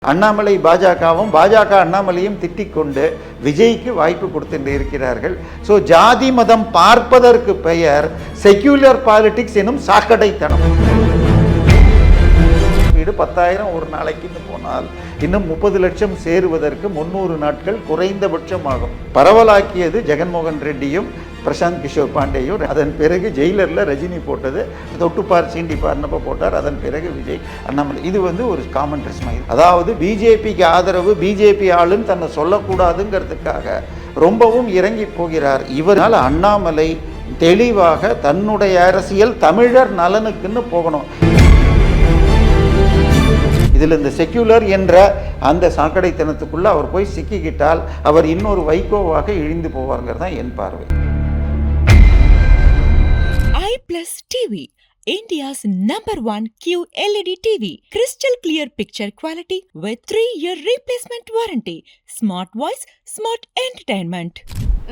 அண்ணாமலை பாஜகவும் பாஜக அண்ணாமலையும் திட்டிக் கொண்டு விஜய்க்கு வாய்ப்பு கொடுத்து இருக்கிறார்கள். ஸோ ஜாதி மதம் பார்ப்பதற்கு பெயர் செக்யூலர் பாலிடிக்ஸ் எனும் சாக்கடைத்தனம். 10,000 ஒரு நாளைக்குன்னு போனால் இன்னும் 30 லட்சம் சேருவதற்கு 300 நாட்கள் குறைந்தபட்சம் ஆகும். பரவலாக்கியது ஜெகன்மோகன் ரெட்டியும் பிரசாந்த் கிஷோர் பாண்டேயும். அதன் பிறகு ஜெயிலரில் ரஜினி போட்டது, தொட்டுப்பார் சீண்டிப்பார்னப்போ போட்டார். அதன் பிறகு விஜய் அண்ணாமலை. இது ஒரு காமன் ட்ரெஸ் மாதிரி. அதாவது பிஜேபிக்கு ஆதரவு, பிஜேபி ஆளுன்னு தன்னை சொல்லக்கூடாதுங்கிறதுக்காக ரொம்பவும் இறங்கி போகிறார். இவரால் அண்ணாமலை தெளிவாக தன்னுடைய அரசியல் தமிழர் நலனுக்குன்னு போகணும். இதில் இந்த செக்யூலர் என்ற அந்த சாக்கடைத்தனத்துக்குள்ள அவர் போய் சிக்கிக்கிட்டால் அவர் இன்னொரு வைகோவாக இழிந்து போவார்ங்கிறது தான் என் பார்வை. iPlus TV, India's #1 QLED TV, crystal clear picture quality with 3-year replacement warranty, smart voice, smart entertainment.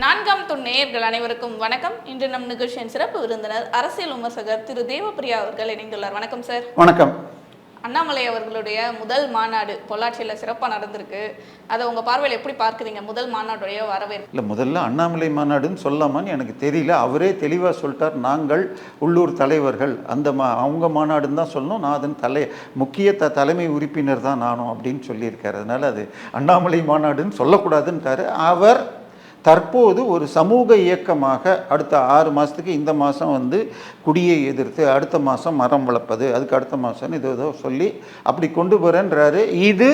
4ஆம் துண் நேயர்கள் அனைவருக்கும் வணக்கம். இன்று நம் நிகழ்ச்சியின் சிறப்பு விருந்தினர் அரசியல் விமர்சகர் திரு தேவப்பிரியா அவர்கள் இணைந்துள்ளார். வணக்கம் சார். வணக்கம். அண்ணாமலை அவர்களுடைய முதல் மாநாடு பொள்ளாச்சியில் சிறப்பாக நடந்திருக்கு. அதை உங்கள் பார்வையில் எப்படி பார்க்குறீங்க? முதல் மாநாடுடைய வரவேற்பு. இல்லை, முதல்ல அண்ணாமலை மாநாடுன்னு சொல்லாமான்னு எனக்கு தெரியல. அவரே தெளிவாக சொல்லிட்டார், நாங்கள் உள்ளூர் தலைவர்கள் அவங்க மாநாடுன்னு தான் சொல்லணும், நான் அதன் முக்கிய தலைமை உறுப்பினர் தான் நானும் அப்படின்னு சொல்லியிருக்காரு. அதனால் அது அண்ணாமலை மாநாடுன்னு சொல்லக்கூடாதுன்ட்டார். அவர் தற்போது ஒரு சமூக இயக்கமாக அடுத்த 6 மாதத்துக்கு, இந்த மாதம் குடியை எதிர்த்து, அடுத்த மாதம் மரம் வளர்ப்பது, அதுக்கு அடுத்த மாதம் ஏதோ சொல்லி அப்படி கொண்டு போகிறேன்றாரு. இது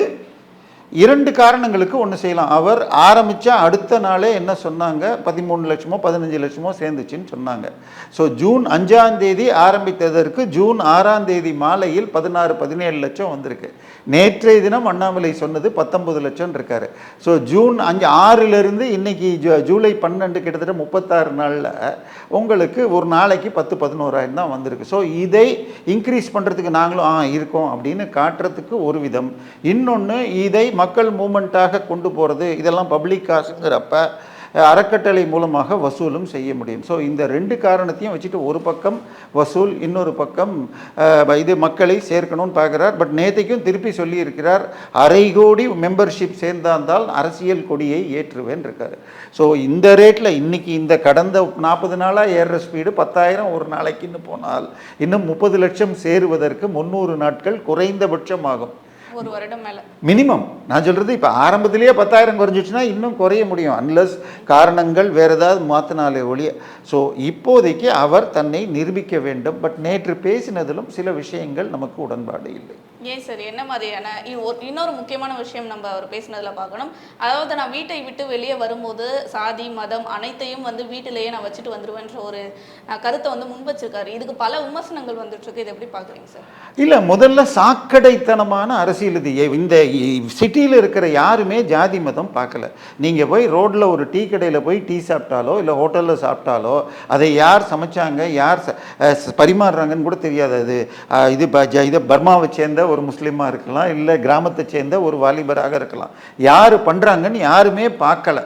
2 காரணங்களுக்கு ஒன்று செய்யலாம். அவர் ஆரம்பித்தா அடுத்த நாளே என்ன சொன்னாங்க, 13 லட்சமோ 15 லட்சமோ சேர்ந்துச்சுன்னு சொன்னாங்க. ஸோ ஜூன் 5ஆம் தேதி ஆரம்பித்ததற்கு ஜூன் 6ஆம் தேதி மாலையில் 16-17 லட்சம் வந்திருக்கு. நேற்றைய தினம் அண்ணாமலை சொன்னது 19 லட்சம் இருக்காரு. ஸோ ஜூன் 6லிருந்து இன்னைக்கு ஜூலை 12, கிட்டத்தட்ட 36 நாளில் உங்களுக்கு ஒரு நாளைக்கு 10-11 தான் வந்திருக்கு. ஸோ இதை இன்க்ரீஸ் பண்ணுறதுக்கு நாங்களும் இருக்கோம் அப்படின்னு காட்டுறதுக்கு ஒரு விதம். இன்னொன்று, இதை மக்கள் மூமெண்ட்டாக கொண்டு போகிறது, இதெல்லாம் பப்ளிக் காசுங்கிறப்ப அறக்கட்டளை மூலமாக வசூலும் செய்ய முடியும். ஸோ இந்த 2 காரணத்தையும் வச்சுட்டு ஒரு பக்கம் வசூல், இன்னொரு பக்கம் இது மக்களை சேர்க்கணும்னு பார்க்குறார். பட் நேற்றைக்கும் திருப்பி சொல்லியிருக்கிறார், 1/2 கோடி மெம்பர்ஷிப் சேர்ந்தால் அரசியல் கொடியை ஏற்றுவேன் இருக்கார். ஸோ இந்த ரேட்டில் இன்றைக்கி இந்த கடந்த 40 நாளாக ஏறுற ஸ்பீடு 10,000 ஒரு நாளைக்குன்னு போனால் இன்னும் 30 லட்சம் சேருவதற்கு 300 நாட்கள் குறைந்தபட்சம் ஆகும். ஒரு வருடம் மேலே மினிமம். நான் சொல்கிறது, இப்போ ஆரம்பத்திலேயே 10,000 குறைஞ்சிச்சுன்னா இன்னும் குறைய முடியும், அன்லஸ் காரணங்கள் வேறு ஏதாவது மாற்றினாலே ஒழிய. ஸோ இப்போதைக்கு அவர் தன்னை நிரூபிக்க வேண்டும். பட் நேற்று பேசினதிலும் சில விஷயங்கள் நமக்கு உடன்பாடு இல்லை. ஏன் சார், என்ன மாதிரியான இன்னொரு முக்கியமான விஷயம் நம்ம அவர் பேசினதில் பார்க்கணும். அதாவது, நான் வீட்டை விட்டு வெளியே வரும்போது சாதி மதம் அனைத்தையும் வீட்டிலேயே நான் வச்சுட்டு வந்துடுவேன்ற ஒரு கருத்தை முன் வச்சிருக்காரு. இதுக்கு பல விமர்சனங்கள் வந்துட்டுருக்கு. இதை எப்படி பார்க்குறீங்க சார்? இல்லை, முதல்ல சாக்கடைத்தனமான அரசியல் இது. இந்த சிட்டியில் இருக்கிற யாருமே ஜாதி மதம் பார்க்கல. நீங்கள் போய் ரோட்டில் ஒரு டீ கடையில் போய் டீ சாப்பிட்டாலோ இல்லை ஹோட்டலில் சாப்பிட்டாலோ அதை யார் சமைச்சாங்க, யார் பரிமாறுறாங்கன்னு கூட தெரியாது. இது பர்மாவை சேர்ந்த ஒரு முஸ்லீமாக இருக்கலாம், இல்லை கிராமத்தை சேர்ந்த ஒரு வாலிபராக இருக்கலாம். யார் பண்ணுறாங்கன்னு யாருமே பார்க்கல.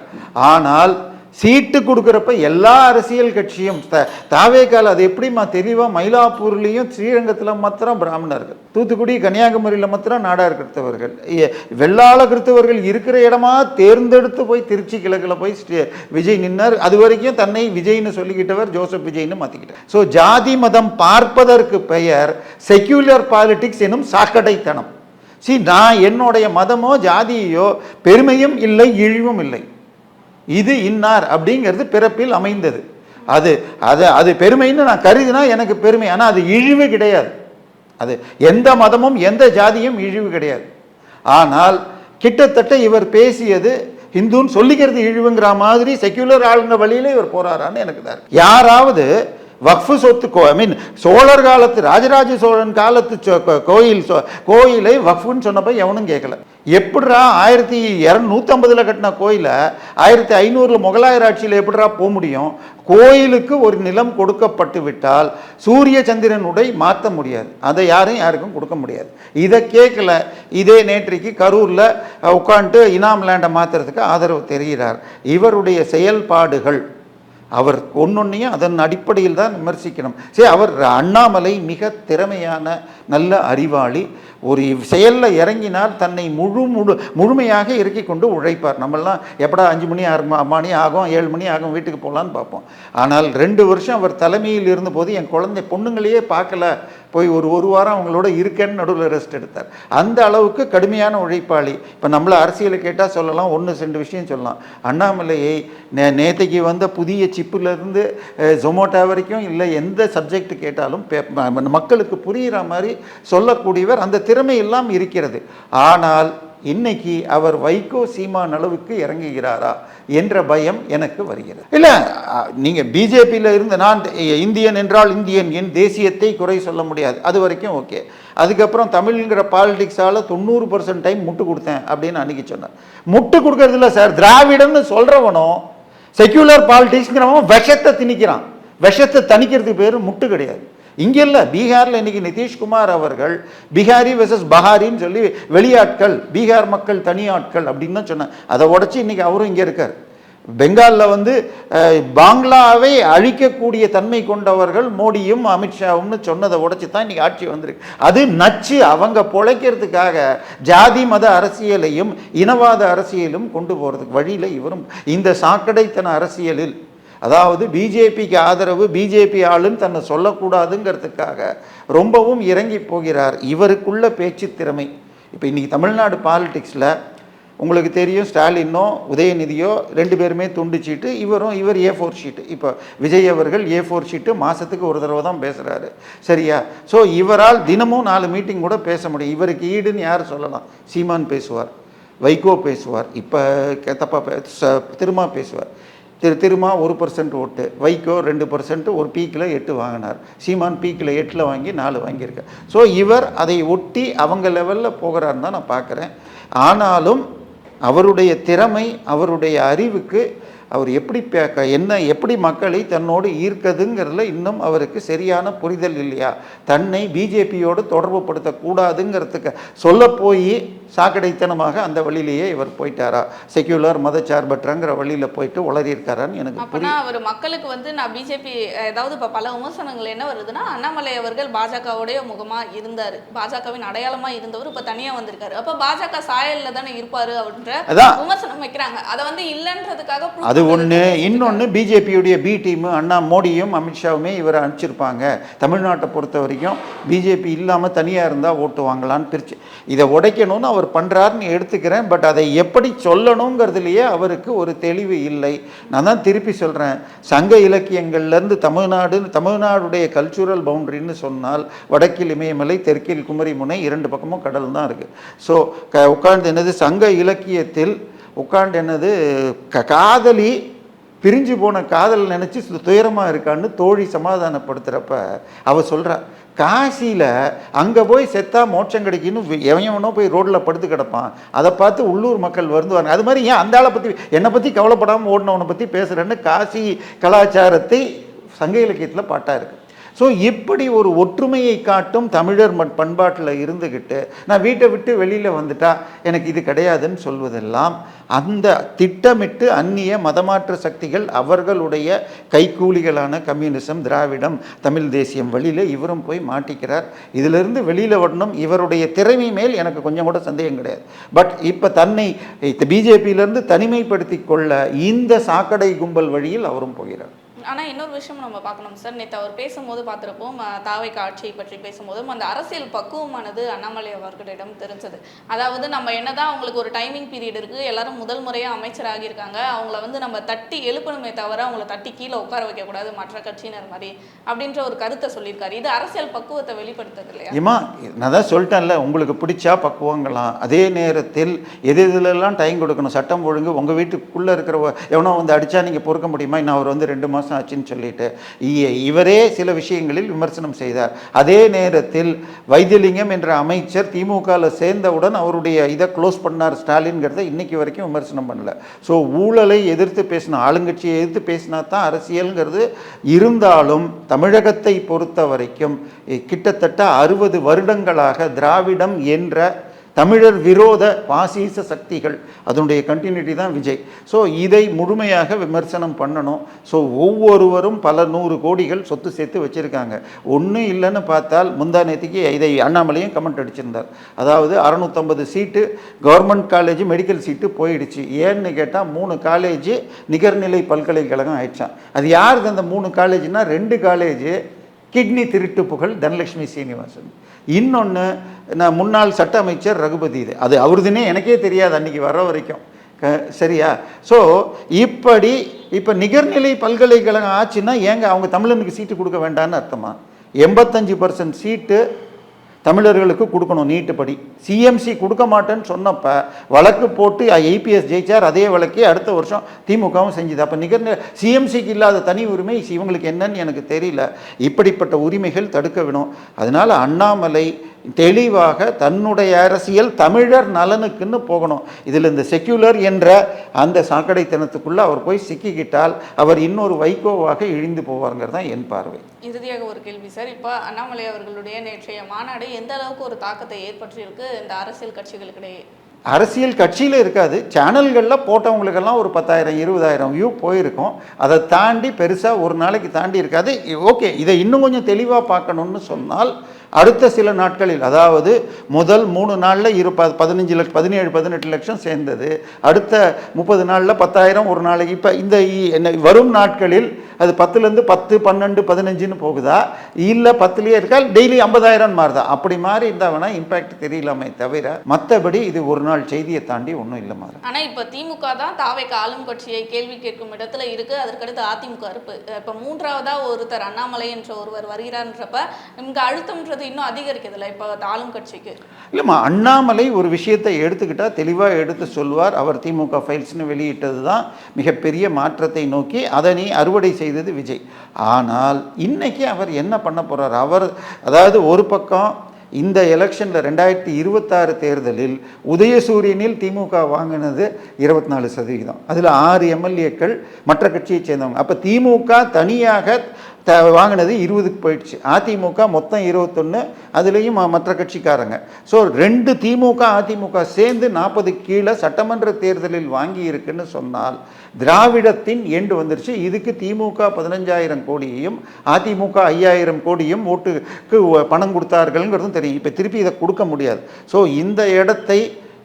ஆனால் சீட்டு கொடுக்குறப்ப எல்லா அரசியல் கட்சியும் தாவேக்கால் அது எப்படிமா தெளிவாக மயிலாப்பூர்லேயும் ஸ்ரீரங்கத்தில் மாத்திரம் பிராமணர்கள், தூத்துக்குடி கன்னியாகுமரியில் மாத்திரம் நாடார் கிறிஸ்தவர்கள், வெள்ளாள கிறிஸ்தவர்கள் இருக்கிற இடமா தேர்ந்தெடுத்து போய் திருச்சி கிழக்கில் போய் விஜய் நின்னார். அது வரைக்கும் தன்னை விஜய்னு சொல்லிக்கிட்டவர் ஜோசப் விஜய்னு மாற்றிக்கிட்டார். ஸோ ஜாதி மதம் பார்ப்பதற்கு பெயர் செக்யூலர் பாலிடிக்ஸ் எனும் சாக்கடைத்தனம். நான் என்னுடைய மதமோ ஜாதியோ பெருமையும் இல்லை, இழிவும் இல்லை. இது இன்னார் அப்படிங்கிறது பிறப்பில் அமைந்தது. அது பெருமைன்னு நான் கருதினா எனக்கு பெருமை. ஆனால் அது இழிவு கிடையாது. அது எந்த மதமும் எந்த ஜாதியும் இழிவு கிடையாது. ஆனால் கிட்டத்தட்ட இவர் பேசியது ஹிந்துன்னு சொல்லிக்கிறது இழிவுங்கிற மாதிரி செக்யூலர் ஆளுங்க வழியில இவர் போறாரான்னு எனக்கு தான். யாராவது வக்ஃபு சொத்து சோழர் காலத்து ராஜராஜ சோழன் காலத்து கோயிலை வக்ஃபுன்னு சொன்னப்ப எவனும் கேட்கல. எப்படிரா 1250 கட்டின கோயிலை 1500 முகலாயர் ஆட்சியில் எப்படிரா போக முடியும்? கோயிலுக்கு ஒரு நிலம் கொடுக்கப்பட்டு விட்டால் சூரிய சந்திரன் உடை மாற்ற முடியாது, அதை யாருக்கும் கொடுக்க முடியாது. இதை கேட்கல. இதே நேற்றைக்கு கரூரில் உட்காந்துட்டு இனாம் லேண்டை மாற்றுறதுக்கு ஆதரவு தெரிகிறார். இவருடைய செயல்பாடுகள் அவர் ஒன்னொன்னையும் அதன் அடிப்படையில் தான் விமர்சிக்கணும். சரி, அவர் அண்ணாமலை மிக திறமையான நல்ல அறிவாளி, ஒரு செயலில் இறங்கினால் தன்னை முழுமையாக இறக்கி கொண்டு உழைப்பார். நம்மளாம் எப்படா 5 மணி 6 மணி ஆகும் 7 மணி ஆகும் வீட்டுக்கு போகலான்னு பார்ப்போம். ஆனால் 2 வருஷம் அவர் தலைமையில் இருந்தபோது என் குழந்தை பொண்ணுங்களையே பார்க்கல, போய் ஒரு வாரம் அவங்களோட இருக்கேன்னு நடுவில் ரெஸ்ட் எடுத்தார். அந்த அளவுக்கு கடுமையான உழைப்பாளி. இப்போ நம்மளை அரசியலை கேட்டால் சொல்லலாம், 1-2 விஷயம் சொல்லலாம். அண்ணாமலையை நேற்றைக்கு வந்த புதிய சிப்பிலேருந்து ஜொமோட்டோ வரைக்கும் இல்லை எந்த சப்ஜெக்ட் கேட்டாலும் மக்களுக்கு புரிகிற மாதிரி சொல்லக்கூடியவர். அந்த திறமை எல்லாம் இருக்கிறது. ஆனால் இன்னைக்கு அவர் வைகோ சீமான் அளவுக்கு இறங்குகிறாரா என்ற பயம் எனக்கு வருகிறது. இல்லை, நீங்கள் பிஜேபியில் இருந்து நான் இந்தியன் என்றால் இந்தியன், என் தேசியத்தை குறை சொல்ல முடியாது, அது வரைக்கும் ஓகே. அதுக்கப்புறம் தமிழ்ங்கிற பாலிடிக்ஸால் 90% டைம் முட்டு கொடுத்தேன் அப்படின்னு அன்றைக்கி சொன்னார். முட்டு கொடுக்கறது இல்லை சார், திராவிடன்னு சொல்கிறவனும் செக்யூலர் பாலிடிக்ஸ்ங்கிறவன் விஷத்தை திணிக்கிறான். விஷத்தை தணிக்கிறதுக்கு பேர் முட்டு கிடையாது. இங்கே இல்லை, பீகாரில் இன்றைக்கி நிதிஷ்குமார் அவர்கள் பீகாரி வெர்சஸ் பஹாரின்னு சொல்லி வெளியாட்கள், பீகார் மக்கள் தனியாட்கள் அப்படின்னு தான் சொன்னார். அதை உடச்சி இன்றைக்கி அவரும் இங்கே இருக்கார். பெங்காலில் பாங்லாவை அழிக்கக்கூடிய தன்மை கொண்டவர்கள் மோடியும் அமித்ஷாவும்னு சொன்னதை உடச்சி தான் இன்றைக்கி ஆட்சி வந்திருக்கு. அது நச்சு. அவங்க பொழைக்கிறதுக்காக ஜாதி மத அரசியலையும் இனவாத அரசியலும் கொண்டு போகிறதுக்கு வழியில் இவரும் இந்த சாக்கடைத்தன அரசியலில், அதாவது பிஜேபிக்கு ஆதரவு, பிஜேபி ஆளுன்னு தன்னை சொல்லக்கூடாதுங்கிறதுக்காக ரொம்பவும் இறங்கி போகிறார். இவருக்குள்ள பேச்சு திறமை. இப்போ இன்றைக்கி தமிழ்நாடு பாலிடிக்ஸில் உங்களுக்கு தெரியும், ஸ்டாலினோ உதயநிதியோ 2 பேருமே துண்டு சீட்டு, இவர் A4 ஷீட்டு. இப்போ விஜய் அவர்கள் A4 ஷீட்டு, மாதத்துக்கு ஒரு தடவை தான் பேசுகிறாரு, சரியா? ஸோ இவரால் தினமும் 4 மீட்டிங் கூட பேச முடியும். இவருக்கு ஈடுன்னு யார் சொல்லலாம்? சீமான் பேசுவார், வைகோ பேசுவார், இப்போ திருமா பேசுவார். திருமா 1% ஓட்டு, வைகோ 2%, ஒரு பீக்கில் 8 வாங்கினார். சீமான் பீக்கில் 8 வாங்கி 4 வாங்கியிருக்கார். ஸோ இவர் அதை ஒட்டி அவங்க லெவலில் போகிறாருன்னு தான் நான் பார்க்குறேன். ஆனாலும் அவருடைய திறமை, அவருடைய அறிவுக்கு அவர் எப்படி மக்களை தன்னோடு ஈர்க்குதுங்கிறதுல இன்னும் அவருக்கு சரியான புரிதல் இல்லையா? தன்னை பிஜேபியோடு தொடர்பு படுத்தக்கூடாதுங்கிறதுக்கு சொல்ல போய் சாக்கடைத்தனமாக அந்த வழியிலேயே இவர் போயிட்டாரா? செக்யூலர் மதச்சார்பற்றங்கிற வழியில் போயிட்டு உளறியிருக்காரான்னு எனக்கு புரியும். அவர் மக்களுக்கு நான் பிஜேபி ஏதாவது இப்போ பல விமர்சனங்கள் என்ன வருதுன்னா, அண்ணாமலை அவர்கள் பாஜகவுடைய முகமாக இருந்தார், பாஜகவின் அடையாளமாக இருந்தவர், இப்போ தனியாக வந்திருக்காரு, அப்போ பாஜக சாயலில் தானே இருப்பார் அப்படின்ற விமர்சனம் வைக்கிறாங்க. அதை இல்லைன்றதுக்காக அது ஒன்று. இன்னொன்று, பிஜேபியுடைய பி டீமு அண்ணா மோடியும் அமித்ஷாவுமே இவரை அனுப்பிச்சிருப்பாங்க. தமிழ்நாட்டை பொறுத்த வரைக்கும் பிஜேபி இல்லாமல் தனியாக இருந்தால் ஓட்டு வாங்கலான்னு பிரித்து இதை உடைக்கணும்னு அவர் பண்ணுறாருன்னு எடுத்துக்கிறேன். பட் அதை எப்படி சொல்லணுங்கிறதுலையே அவருக்கு ஒரு தெளிவு இல்லை. நான் தான் திருப்பி சொல்கிறேன், சங்க இலக்கியங்கள்லேருந்து தமிழ்நாடுடைய கல்ச்சுரல் பவுண்டரின்னு சொன்னால் வடக்கில் இமயமலை, தெற்கில் குமரிமுனை, 2 பக்கமும் கடல் தான் இருக்குது. ஸோ உட்கார்ந்து சங்க இலக்கியத்தில் உட்காண்டு காதலி பிரிஞ்சு போன காதல் நினச்சி துயரமாக இருக்கான்னு தோழி சமாதானப்படுத்துகிறப்ப அவள் சொல்கிறா, காசியில் அங்கே போய் செத்தா மோட்சம் கிடைக்குன்னு எவனோ போய் ரோட்டில் படுத்து கிடப்பான், அதை பார்த்து உள்ளூர் மக்கள் வருந்துவாங்க. அது மாதிரி ஏன் அந்த ஆளை பற்றி, என்னை பற்றி கவலைப்படாமல் ஓடினவனை பற்றி பேசுகிறேன்னு காசி கலாச்சாரத்தை சங்க இலக்கியத்தில் பாட்டாக இருக்குது. ஸோ இப்படி ஒரு ஒற்றுமையை காட்டும் தமிழர் பண்பாட்டில் இருந்துக்கிட்டு நான் வீட்டை விட்டு வெளியில் வந்துட்டா எனக்கு இது கிடையாதுன்னு சொல்வதெல்லாம் அந்த திட்டமிட்டு அந்நிய மதமாற்ற சக்திகள் அவர்களுடைய கைக்கூலிகளான கம்யூனிசம், திராவிடம், தமிழ் தேசியம் வழியில் இவரும் போய் மாட்டிக்கிறார். இதிலிருந்து வெளியில் வரணும். இவருடைய திறமை மேல் எனக்கு கொஞ்சம் கூட சந்தேகம் கிடையாது. பட் இப்போ தன்னை பிஜேபியிலேருந்து தனிமைப்படுத்தி கொள்ள இந்த சாக்கடை கும்பல் வழியில் அவரும் போகிறார். ஆனால் இன்னொரு விஷயம் நம்ம பார்க்கணும் சார், நேற்று அவர் பேசும்போது பார்த்துருப்போம், தாவேக்கா ஆட்சியை பற்றி பேசும்போதும் அந்த அரசியல் பக்குவமானது அண்ணாமலை அவர்களிடம் தெரிஞ்சது. அதாவது நம்ம என்னதான் அவங்களுக்கு ஒரு டைமிங் பீரியட் இருக்குது, எல்லாரும் முதல் முறையாக அமைச்சராக இருக்காங்க, அவங்கள நம்ம தட்டி எழுப்பணுமே தவிர அவங்கள தட்டி கீழே உட்கார வைக்கக்கூடாது மற்ற கட்சியினர் மாதிரி அப்படின்ற ஒரு கருத்தை சொல்லியிருக்காரு. இது அரசியல் பக்குவத்தை வெளிப்படுத்துறது இல்லையா? ஏமா, நான் தான் சொல்லிட்டேன்ல, உங்களுக்கு பிடிச்சா பக்குவங்களாம். அதே நேரத்தில் எதுலெல்லாம் டைம் கொடுக்கணும். சட்டம் ஒழுங்கு உங்கள் வீட்டுக்குள்ளே இருக்கிற எவனோ அடித்தா நீங்கள் பொறுக்க முடியுமா? இன்னும் அவர் 2 மாதம் ஆச்சுன்னு சொல்லிட்டு இவரே சில விஷயங்களில் விமர்சனம் செய்தார். அதே நேரத்தில் வைத்தியலிங்கம் என்ற அமைச்சர் திமுகவில் சேர்ந்தவுடன் அவருடைய இதை க்ளோஸ் பண்ணார் ஸ்டாலின்கிறத இன்னைக்கு வரைக்கும் விமர்சனம் பண்ணல. ஸோ ஊழலை எதிர்த்து பேசினா, ஆளுங்கட்சியை எதிர்த்து பேசினா தான் அரசியல்ங்கிறது இருந்தாலும் தமிழகத்தை பொறுத்த வரைக்கும் கிட்டத்தட்ட 60 வருடங்களாக திராவிடம் என்ற தமிழர் விரோத பாசிச சக்திகள், அதனுடைய கண்டினியூட்டி தான் விஜய். ஸோ இதை முழுமையாக விமர்சனம் பண்ணணும். ஸோ ஒவ்வொருவரும் பல 100 கோடிகள் சொத்து சேர்த்து வச்சுருக்காங்க. ஒன்றும் இல்லைன்னு பார்த்தால் முந்தா நேற்றுக்கு இதை அண்ணாமலையும் கமெண்ட் அடிச்சிருந்தார். அதாவது 650 சீட்டு கவர்மெண்ட் காலேஜ் மெடிக்கல் சீட்டு போயிடுச்சு. ஏன்னு கேட்டால் 3 காலேஜ் நிகர்நிலை பல்கலைக்கழகம் ஆயிடுச்சான். அது யாருக்கு அந்த 3 காலேஜ்னா 2 காலேஜ் கிட்னி திருட்டு புகழ் தனலட்சுமி சீனிவாசன், இன்னொன்று நான் முன்னாள் சட்ட அமைச்சர் ரகுபதி. இது அது அவருதுன்னே எனக்கே தெரியாது அன்றைக்கி வர வரைக்கும். சரியா? ஸோ இப்போ நிகர்நிலை பல்கலைக்கழகம் ஆச்சுன்னா ஏங்க அவங்க தமிழனுக்கு சீட்டு கொடுக்க வேண்டான்னு அர்த்தமா? 85% சீட்டு தமிழர்களுக்கு கொடுக்கணும் நீட்டு படி. சிஎம்சி கொடுக்க மாட்டேன்னு சொன்னப்போ வழக்கு போட்டு ஐபிஎஸ் ஜெயிச்சார். அதே வழக்கே அடுத்த வருஷம் திமுகவும் செஞ்சுது. அப்போ சிஎம்சிக்கு இல்லாத தனி உரிமை இவங்களுக்கு என்னன்னு எனக்கு தெரியல. இப்படிப்பட்ட உரிமைகள் தடுக்க வேணும். அதனால் அண்ணாமலை தெளிவாக தன்னுடைய அரசியல் தமிழர் நலனுக்குன்னு போகணும். இதில் இந்த செக்யூலர் என்ற அந்த சாக்கடைத்தனத்துக்குள்ளே அவர் போய் சிக்கிக்கிட்டால் அவர் இன்னொரு வைகோவாக இழிந்து போவாருங்கிறது தான் என் பார்வை. இறுதியாக ஒரு கேள்வி சார், இப்போ அண்ணாமலை அவர்களுடைய நேற்றைய மாநாடு எந்த அளவுக்கு ஒரு தாக்கத்தை ஏற்படுத்தியிருக்கு இந்த அரசியல் கட்சிகளுக்கிடையே? அரசியல் கட்சியில் இருக்காது, சேனல்களில் போட்டவங்களுக்கெல்லாம் ஒரு 10,000 20,000 வியூ போயிருக்கும். அதை தாண்டி பெருசாக ஒரு நாளைக்கு தாண்டி இருக்காது. ஓகே, இதை இன்னும் கொஞ்சம் தெளிவாக பார்க்கணுன்னு சொன்னால் அடுத்த சில நாட்களில், அதாவது முதல் 3 நாளில் 15 லட்சம் 17-18 லட்சம் சேர்ந்தது. அடுத்த 30 நாளில் 10,000 ஒரு நாளைக்கு. இப்போ இந்த வரும் நாட்களில் அது 10லேருந்து 10, 12, 15ன்னு போகுதா, இல்லை 10லேயே இருக்கா, டெய்லி 50,000 மாறுதா? அப்படி மாறி இருந்தால் வேணால் இம்பேக்ட் தெரியலாமே தவிர மற்றபடி இது ஒரு நாள் செய்தியை தாண்டி ஒன்றும் இல்லை மாதிரி. ஆனால் இப்போ திமுக தான் தாவேக்கு ஆளும் கட்சியை கேள்வி கேட்கும் இடத்துல இருக்குது. அதற்கடுத்து அதிமுக இருப்பு. இப்போ 3ஆவதாக ஒருத்தர் அண்ணாமலை என்ற ஒருவர் வருகிறார்ன்றப்ப இங்கே அழுத்தம்ன்றது இன்னும் அதிகரிக்குதுல்ல இப்போ ஆளும் கட்சிக்கு? இல்லைம்மா, அண்ணாமலை ஒரு விஷயத்தை எடுத்துக்கிட்டால் தெளிவாக எடுத்து சொல்வார். அவர் திமுக ஃபைல்ஸ்னு வெளியிட்டது தான் மிகப்பெரிய மாற்றத்தை நோக்கி அதனை அறுவடை செய்தது விஜய். ஆனால் இன்னைக்கு அவர் என்ன பண்ண போகிறார்? அவர் அதாவது ஒரு பக்கம் இந்த எலெக்ஷனில் 2026 தேர்தலில் உதயசூரியனில் திமுக வாங்கினது 24%. அதில் 6 எம்எல்ஏக்கள் மற்ற கட்சியை சேர்ந்தவங்க. அப்போ திமுக தனியாக வாங்கினது 20க்கு போயிடுச்சு. அதிமுக மொத்தம் 21, அதுலேயும் மற்ற கட்சிக்காரங்க. ஸோ 2 திமுக அதிமுக சேர்ந்து 40 கீழே சட்டமன்ற தேர்தலில் வாங்கி இருக்குன்னு சொன்னால் திராவிடத்தின் எண்டு வந்துருச்சு. இதுக்கு திமுக 15,000 கோடியையும் அதிமுக 5,000 கோடியும் ஓட்டுக்கு பணம் கொடுத்தார்கள்ங்கிறதும் தெரியும். இப்போ திருப்பி இதை கொடுக்க முடியாது. ஸோ இந்த இடத்தை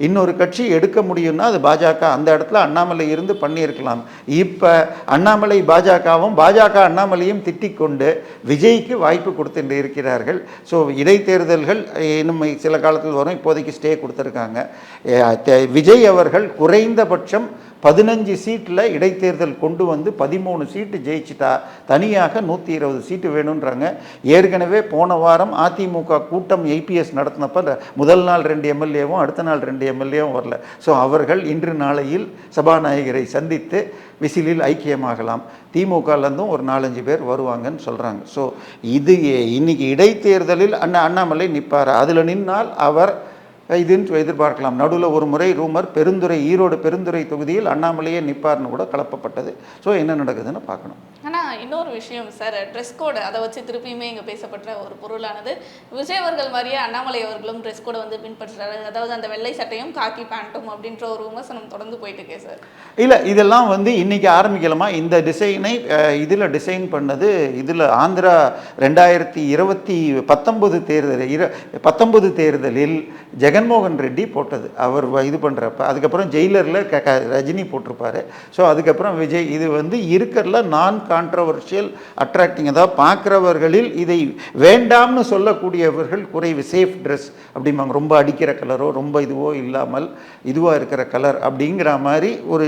இன்னொரு கட்சி எடுக்க முடியும்னா அது பாஜக. அந்த இடத்துல அண்ணாமலை இருந்து பண்ணியிருக்கலாம். இப்போ அண்ணாமலை பாஜகவும் பாஜக அண்ணாமலையும் திட்டிக் கொண்டு விஜய்க்கு வாய்ப்பு கொடுத்து இருக்கிறார்கள். ஸோ இடைத்தேர்தல்கள் இன்னும் சில காலத்தில் வரும். இப்போதைக்கு ஸ்டே கொடுத்துருக்காங்க. விஜய் அவர்கள் குறைந்தபட்சம் 15 சீட்டில் இடைத்தேர்தல் கொண்டு வந்து 13 சீட்டு ஜெயிச்சிட்டா தனியாக 120 சீட்டு வேணுன்றாங்க. ஏற்கனவே போன வாரம் அதிமுக கூட்டம் ஐபிஎஸ் நடத்தினப்ப முதல் நாள் 2 எம்எல்ஏவும் அடுத்த நாள் 2 எம்எல்ஏவும் வரல. ஸோ அவர்கள் இன்று நாளையில் சபாநாயகரை சந்தித்து விசிலில் ஐக்கியமாகலாம். திமுகலேருந்தும் ஒரு 4-5 பேர் வருவாங்கன்னு சொல்கிறாங்க. ஸோ இது இன்னைக்கு இடைத்தேர்தலில் அண்ணாமலை நிற்பார். அதில் நின்னால் அவர் இதுன்னு எதிர்பார்க்கலாம். நடுவில் ஒரு முறை ரூமர் பெருந்துறை, ஈரோடு பெருந்துறை தொகுதியில் அண்ணாமலையே நிற்பார்னு கூட கலப்பப்பட்டது. ஸோ என்ன நடக்குதுன்னு பார்க்கணும். ஆனால் இன்னொரு விஷயம் சார், ட்ரெஸ் கோடு அதை வச்சு திருப்பியுமே இங்கே பேசப்பட்ட ஒரு பொருளானது விஜய் அவர்கள் மாதிரியே அண்ணாமலை அவர்களும் ட்ரெஸ் கோடை வந்து பின்பற்றுறாரு. அதாவது அந்த வெள்ளை சட்டையும் காக்கி பேண்ட்டும் அப்படின்ற ஒரு விமர்சனம் தொடர்ந்து போயிட்டு இருக்கே சார். இல்லை, இதெல்லாம் வந்து இன்றைக்கி ஆரம்பிக்கலாமா? இந்த டிசைனை இதில் டிசைன் பண்ணது இதில் ஆந்திரா 2019 தேர்தலில் ஜெகன்மோகன் ரெட்டி போட்டது. அவர் இது பண்ணுறப்ப அதுக்கப்புறம் ஜெயிலரில் ரஜினி போட்டிருப்பார். ஸோ அதுக்கப்புறம் விஜய். இது வந்து இருக்கிறல நான் கான்ட்ரவர்ஷியல் அட்ராக்டிங், அதாவது பார்க்குறவர்களில் இதை வேண்டாம்னு சொல்லக்கூடியவர்கள் குறைவு. சேஃப் ட்ரெஸ் அப்படிம்பாங்க, ரொம்ப அடிக்கிற கலரோ ரொம்ப இதுவோ இல்லாமல் இதுவாக இருக்கிற கலர் அப்படிங்கிற மாதிரி ஒரு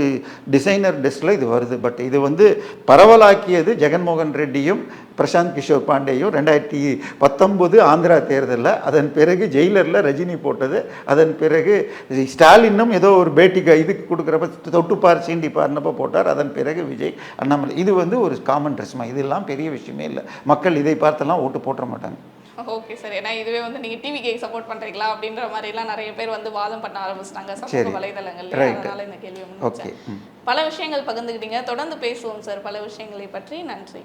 டிசைனர் ட்ரெஸ்ஸில் இது வருது. பட் இது வந்து பரவலாக்கியது ஜெகன்மோகன் ரெட்டியும் பிரசாந்த் கிஷோர் பாண்டேயும் 2019 ஆந்திரா தேர்தலில். அதன் பிறகு ஜெயிலரில் ரஜினி போட்டது. அதன் பிறகு ஸ்டாலினும் ஏதோ ஒரு பேட்டிக்கு இதுக்கு கொடுக்குறப்ப தொட்டுப்பார் சீண்டிப்பார்னப்போ போட்டார். அதன் பிறகு விஜய், அண்ணாமலை. இது வந்து ஒரு காமன் ட்ரெஸ்மா, இதெல்லாம் பெரிய விஷயமே இல்லை. மக்கள் இதை பார்த்தெல்லாம் ஓட்டு போட்ட மாட்டாங்க. ஓகே சார், ஏன்னா இதுவே வந்து நீங்கள் டிவிக்கு சப்போர்ட் பண்ணுறீங்களா அப்படின்ற மாதிரிலாம் நிறைய பேர் வந்து வாதம் பண்ண ஆரம்பிச்சிட்டாங்க சமூக வலைதளங்கள்ல. அதனால இந்த கேள்வி. ஓகே, பல விஷயங்கள் பகிர்ந்துக்கிட்டீங்க. தொடர்ந்து பேசுவோம் சார் பல விஷயங்களை பற்றி. நன்றி.